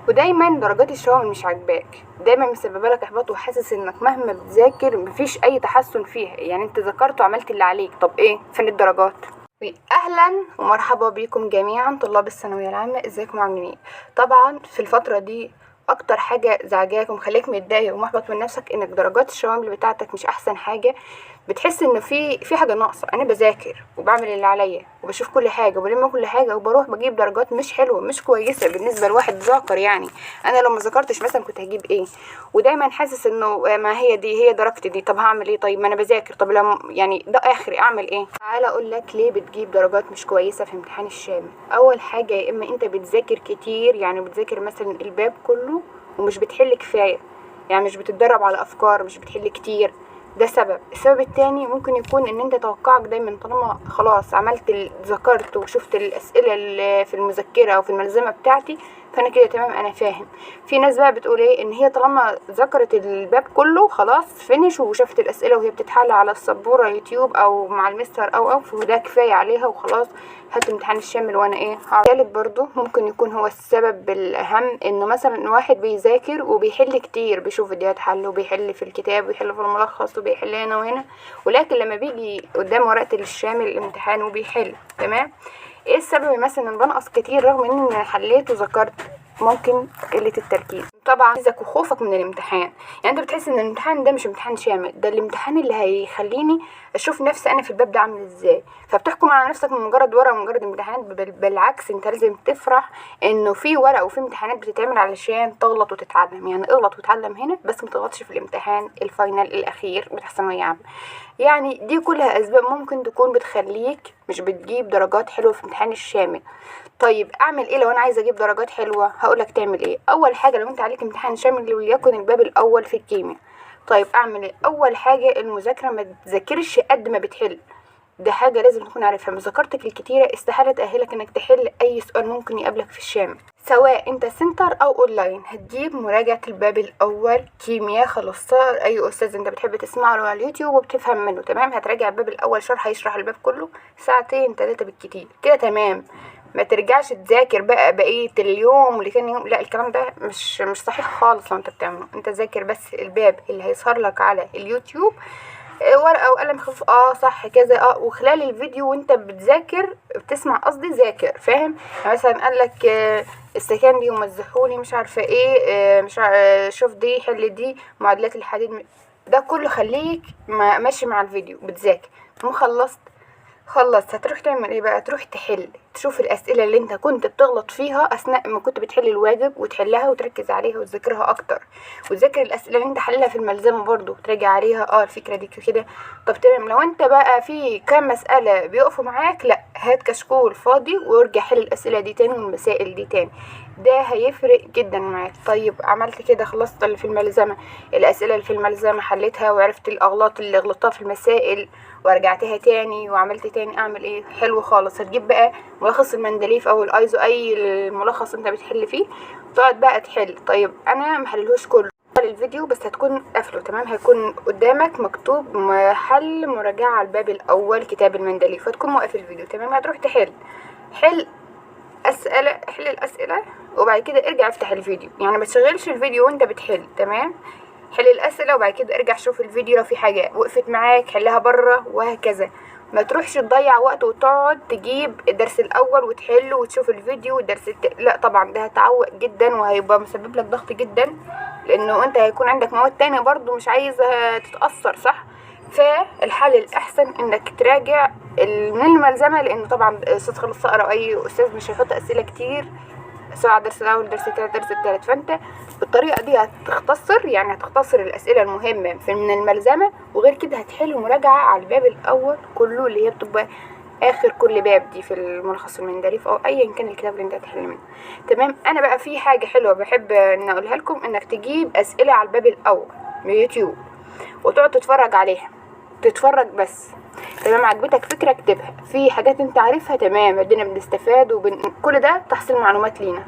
ودايما درجات الشوامل مش عاجباك، دايما مسببه لك احباط وحاسس انك مهما بتذاكر مفيش اي تحسن فيها. يعني انت ذاكرت وعملت اللي عليك، طب ايه فين الدرجات؟ اهلا ومرحبا بكم جميعا طلاب الثانويه العامه، ازيكم عاملين ايه؟ طبعا في الفتره دي اكتر حاجه زعجاك ومخليك متضايق ومحبط من نفسك انك درجات الشوامل بتاعتك مش احسن حاجه. بتحس ان في حاجه ناقصه. انا بذاكر وبعمل اللي عليا وبشوف كل حاجه وبلم كل حاجه وبروح بجيب درجات مش حلوه مش كويسه بالنسبه لواحد ذاكر. يعني انا لو ما ذاكرتش مثلا كنت هجيب ايه؟ ودايما حاسس انه ما هي دي هي درجتي دي، طب هعمل ايه؟ طيب ما انا بذاكر، طب لما يعني ده اخري اعمل ايه؟ تعالى اقول لك ليه بتجيب درجات مش كويسه في امتحان الشامل. اول حاجه يا اما انت بتذاكر كتير، يعني بتذاكر مثلا الباب كله ومش بتحل كفايه، يعني مش بتتدرب على افكار، مش بتحل كتير. ده سبب. السبب التاني ممكن يكون ان انت توقعك دايما طالما خلاص عملت ذكرت وشفت الاسئله اللي في المذكره او في الملزمه بتاعتي فانا كده تمام انا فاهم. في ناس بقى بتقول ايه، ان هي طالما ذكرت الباب كله خلاص فينش وشافت الاسئله وهي بتتحل على السبوره يوتيوب او مع المستر او فده كفايه عليها وخلاص هات امتحان الشامل وانا ايه. تالت برضو ممكن يكون هو السبب الاهم، انه مثلا واحد بيذاكر وبيحل كتير، بيشوف فيديوهات حل وبيحل في الكتاب وبيحل في الملخص وبيحل هنا وهنا، ولكن لما بيجي قدام ورقه الشامل الامتحان وبيحل تمام. ايه السبب؟ مثلا بنقص كتير رغم اني حليت وذكرت. ممكن قلة التركيز طبعا، عايزك وخوفك من الامتحان. يعني انت بتحس ان الامتحان ده مش امتحان شامل، ده الامتحان اللي هيخليني اشوف نفسي انا في الباب ده عامل ازاي، فبتحكم على نفسك من مجرد ورقه ومجرد امتحانات. بالعكس انت لازم تفرح انه في ورقه وفي امتحانات بتتعمل علشان تغلط وتتعلم. يعني اغلط وتعلم هنا بس ما تغلطش في الامتحان الفاينل الاخير بتاع ثانويه عامه. يعني دي كلها اسباب ممكن تكون بتخليك مش بتجيب درجات حلوه في امتحان الشامل. طيب اعمل ايه لو انا عايزه اجيب درجات حلوه؟ هقولك تعمل ايه. اول حاجه لو انت عليك امتحان شامل وليكن الباب الاول في الكيمياء، طيب اعمل ايه؟ اول حاجه المذاكره، ما تذاكرش قد ما بتحل. ده حاجه لازم تكون عارفها. مذاكرتك الكتيره استحاله تاهلك انك تحل اي سؤال ممكن يقابلك في الشامل، سواء انت سنتر او اونلاين. هتجيب مراجعه الباب الاول كيمياء خلصتها، اي استاذ انت بتحب تسمع له على اليوتيوب وبتفهم منه تمام. هتراجع الباب الاول شرح، هيشرح الباب كله ساعتين 3 بالكتير كده تمام. ما ترجعش تذاكر بقى بقيه اليوم ولتاني يوم، لا الكلام ده مش صحيح خالص. لو انت بتعمله انت ذاكر بس الباب اللي هيظهر لك على اليوتيوب، ورقه وقلم خفيف صح كذا وخلال الفيديو وانت بتذاكر بتسمع، قصدي ذاكر فاهم. يعني مثلا قال لك السكان دي ومزحولي مش عارفه ايه، مش شوف دي حل دي معادلات الحديد، ده كله خليك ماشي مع الفيديو بتذاكر. خلصت هتروح تعمل ايه بقى؟ تروح تحل، تشوف الاسئله اللي انت كنت بتغلط فيها اثناء ما كنت بتحل الواجب وتحلها وتركز عليها وتذاكرها اكتر، وتذاكر الاسئله اللي انت حلها في الملزمه برضو وتراجع عليها الفكره دي كده. طب تمام. لو انت بقى في كام مساله بيقفوا معاك، لا هات كشكول فاضي وارجع حل الاسئله دي تاني والمسائل دي تاني، ده هيفرق جدا معاك. طيب عملت كده خلصت اللي في الملزمه، الاسئله اللي في الملزمه حليتها وعرفت الاغلاط اللي غلطتها في المسائل ورجعتها تاني وعملت تاني، اعمل ايه؟ حلو خالص. هتجيب بقى ملخص المندليف او الايزو، اي الملخص انت بتحل فيه، تقعد بقى تحل. طيب انا محللهوش كله الفيديو بس هتكون قافله تمام، هيكون قدامك مكتوب حل مراجعه على الباب الاول كتاب المندليف، فتكون موقف الفيديو تمام. هتروح حل الاسئله وبعد كده ارجع افتح الفيديو. يعني ما تشغلش الفيديو وانت بتحل تمام، حل الاسئله وبعد كده ارجع شوف الفيديو، لو في حاجه وقفت معاك حلها بره وهكذا. ما تروحش تضيع وقت وتقعد تجيب الدرس الاول وتحله وتشوف الفيديو والدرس لا طبعا ده هتعوق جدا وهيبقى مسبب لك ضغط جدا، لانه انت هيكون عندك مواد تانية برضو مش عايزة تتأثر صح. فالحل الاحسن انك تراجع من الملزمة، لانه طبعا استاذ خالد صقر او اي استاذ مش هيحط اسئلة كتير سواء درس الاول درس التاني درس التالت، فانت بالطريقه دي هتختصر الاسئله المهمه من الملزمه، وغير كده هتحل مراجعه على الباب الاول كله اللي هي بتبقى اخر كل باب دي في الملخص المندليف او ايا كان الكتاب اللي انت هتحل منه تمام. انا بقى في حاجه حلوه بحب ان اقولها لكم، انك تجيب اسئله على الباب الاول من يوتيوب وتقعد تتفرج عليها، تتفرج بس تمام. عجبتك فكرة اكتبها، في حاجات انت عارفها تمام ادينا بنستفاد كل ده تحصيل معلومات لينا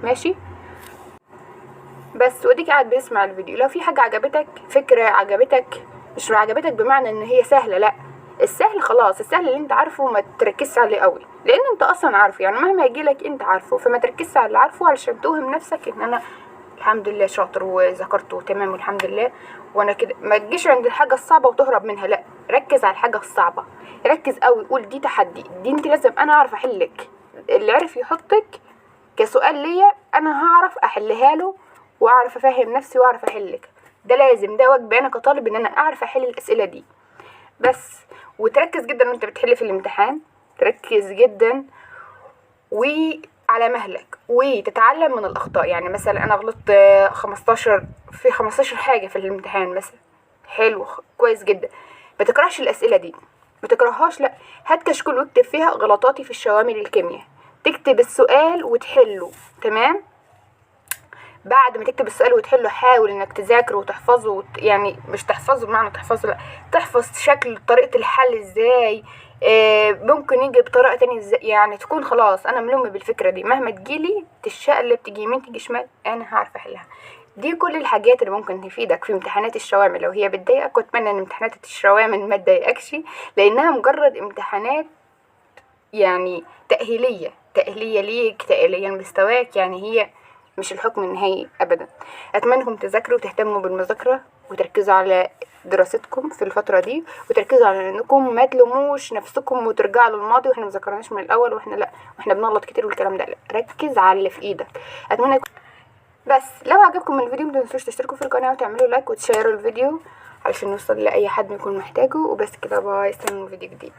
ماشي. بس وديك قاعد بيسمع الفيديو، لو في حاجة عجبتك، فكرة عجبتك، مش عجبتك بمعنى ان هي سهلة، لا السهل خلاص، السهل اللي انت عارفه ما تركزش عليه قوي، لان انت اصلا عارفه، يعني مهما يجيلك انت عارفه، فما تركزش على اللي عارفه علشان توهم نفسك ان انا الحمد لله شاطر وذاكرته تمام والحمد لله وانا كده. ما تجيش عند الحاجه الصعبه وتهرب منها، لا ركز على الحاجه الصعبه، ركز قوي، قول دي تحدي، دي انت لازم انا اعرف احلك. اللي عرف يحطك كسؤال ليا انا هعرف احلها له واعرف افهم نفسي واعرف احلك، ده لازم، ده واجبي انا كطالب ان انا اعرف احل الاسئله دي بس. وتركز جدا وانت بتحل في الامتحان، تركز جدا وعلى مهلك وتتعلم من الاخطاء. يعني مثلا انا غلطت 15 حاجه في الامتحان مثلا، حلو كويس جدا، ما تكرهش الاسئله دي، ما تكرههاش، لا هات كشكول واكتب فيها غلطاتي في الشوامل الكيمياء، تكتب السؤال وتحله تمام. بعد ما تكتب السؤال وتحله حاول انك تذاكره وتحفظه يعني مش تحفظه بمعنى تحفظه، لا تحفظ شكل طريقة الحل ازاي، ممكن يجي بطريقة تانية ازاي، يعني تكون خلاص انا ملم بالفكرة دي، مهما تجيلي تشقلب تيجي يمين تيجي شمال انا هعرف احلها. دي كل الحاجات اللي ممكن تفيدك في امتحانات الشوامل لو هي بتضايقك، واتمنى ان امتحانات الشوامل ما تضايقكش، لانها مجرد امتحانات يعني تأهيلية ليك، تأهيلية لمستواك، يعني هي مش الحكم النهائي ابدا. اتمنى انكم تذاكروا وتهتموا بالمذاكره وتركزوا على دراستكم في الفتره دي، وتركزوا على انكم ما تلوموش نفسكم وترجعوا للماضي واحنا مذاكرناش من الاول واحنا لا واحنا بنغلط كتير والكلام ده، لا ركز على اللي في ايدك. اتمنى بس لو عجبكم الفيديو متنسوش تشتركوا في القناه وتعملوا لايك وتشيروا الفيديو علشان نوصل لاي حد يكون محتاجه. وبس كده، باي، استنوا فيديو جديد.